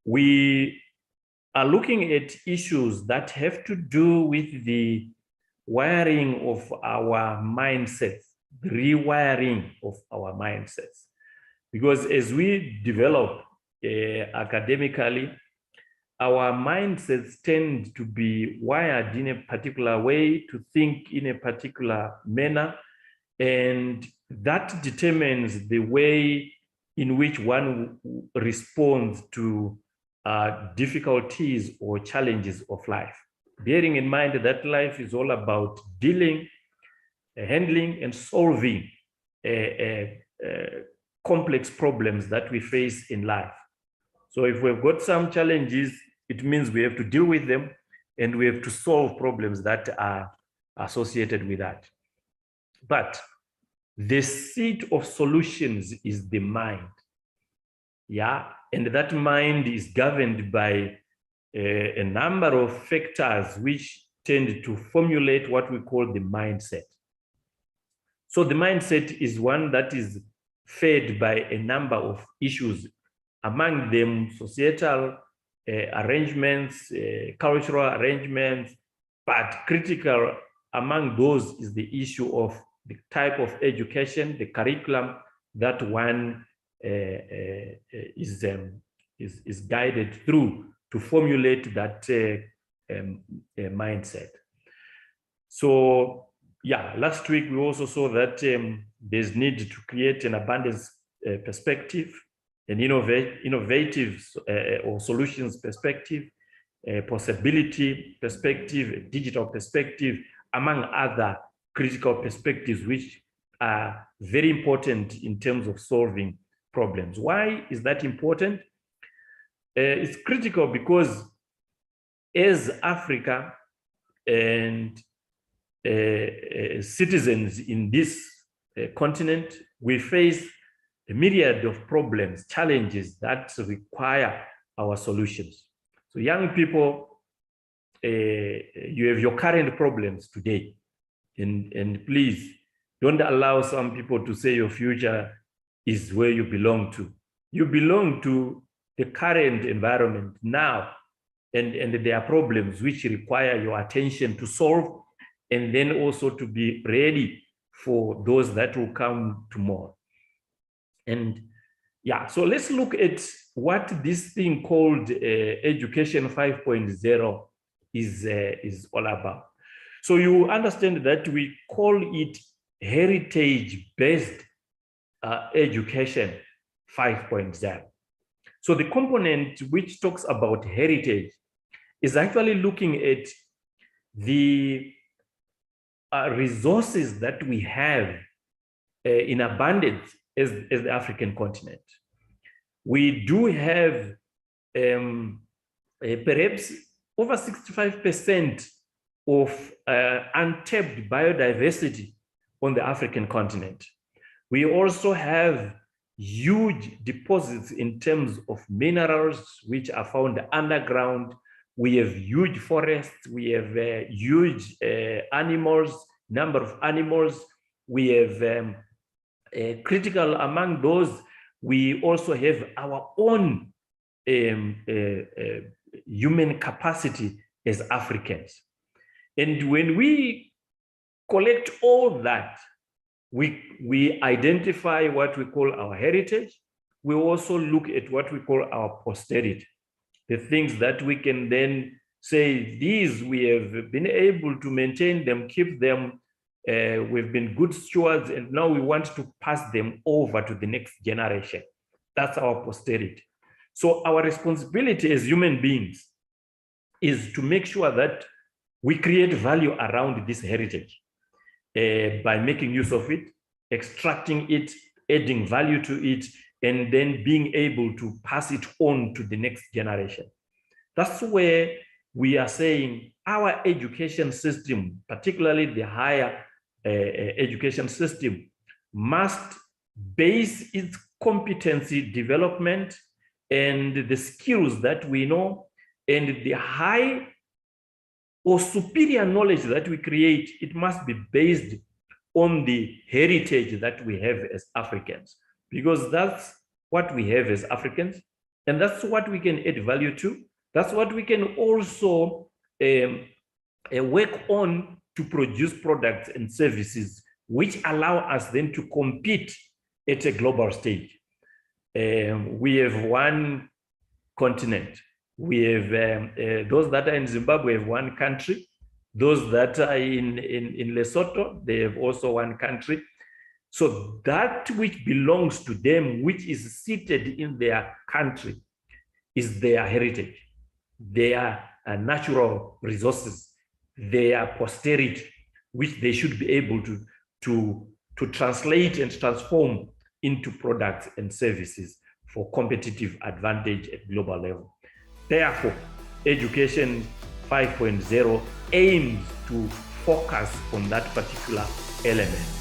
we are looking at issues that have to do with the wiring of our mindsets, the rewiring of our mindsets. Because as we develop academically, our mindsets tend to be wired in a particular way, to think in a particular manner, and that determines the way in which one responds to difficulties or challenges of life. Bearing in mind that life is all about dealing, handling, and solving complex problems that we face in life. So if we've got some challenges, it means we have to deal with them and we have to solve problems that are associated with that. But the seat of solutions is the mind. Yeah, and that mind is governed by a number of factors which tend to formulate what we call the mindset. So the mindset is one that is fed by a number of issues, among them societal arrangements, cultural arrangements, but critical among those is the issue of the type of education, the curriculum that one is guided through to formulate that mindset. So yeah, last week we also saw that there's need to create an abundance perspective, an innovative or solutions perspective, a possibility perspective, a digital perspective, among other critical perspectives which are very important in terms of solving problems. Why is that important? It's critical because as Africa and citizens in this continent, we face a myriad of problems, challenges that require our solutions. So young people, you have your current problems today, and please don't allow some people to say your future is where you belong to. You belong to the current environment now, and there are problems which require your attention to solve, and then also to be ready for those that will come tomorrow. And yeah, so let's look at what this thing called Education 5.0 is all about. So you understand that we call it heritage-based education 5.0. So the component which talks about heritage is actually looking at the resources that we have in abundance as the African continent. We do have perhaps over 65% of untapped biodiversity on the African continent. We also have huge deposits in terms of minerals which are found underground. We have huge forests, we have huge animals, number of animals. We have critical among those, we also have our own human capacity as Africans. And when we collect all that, we identify what we call our heritage. We also look at what we call our posterity, the things that we can then say, these we have been able to maintain them, keep them, we've been good stewards, and now we want to pass them over to the next generation. That's our posterity. So our responsibility as human beings is to make sure that we create value around this heritage by making use of it, extracting it, adding value to it, and then being able to pass it on to the next generation. That's where we are saying our education system, particularly the higher education system, must base its competency development and the skills that we know and the high or superior knowledge that we create. It must be based on the heritage that we have as Africans, because that's what we have as Africans. And that's what we can add value to. That's what we can also work on to produce products and services which allow us then to compete at a global stage. We have one continent. We have those that are in Zimbabwe have one country. Those that are in Lesotho, they have also one country. So that which belongs to them, which is seated in their country, is their heritage, their natural resources, their posterity, which they should be able to translate and transform into products and services for competitive advantage at global level. Therefore, Education 5.0 aims to focus on that particular element.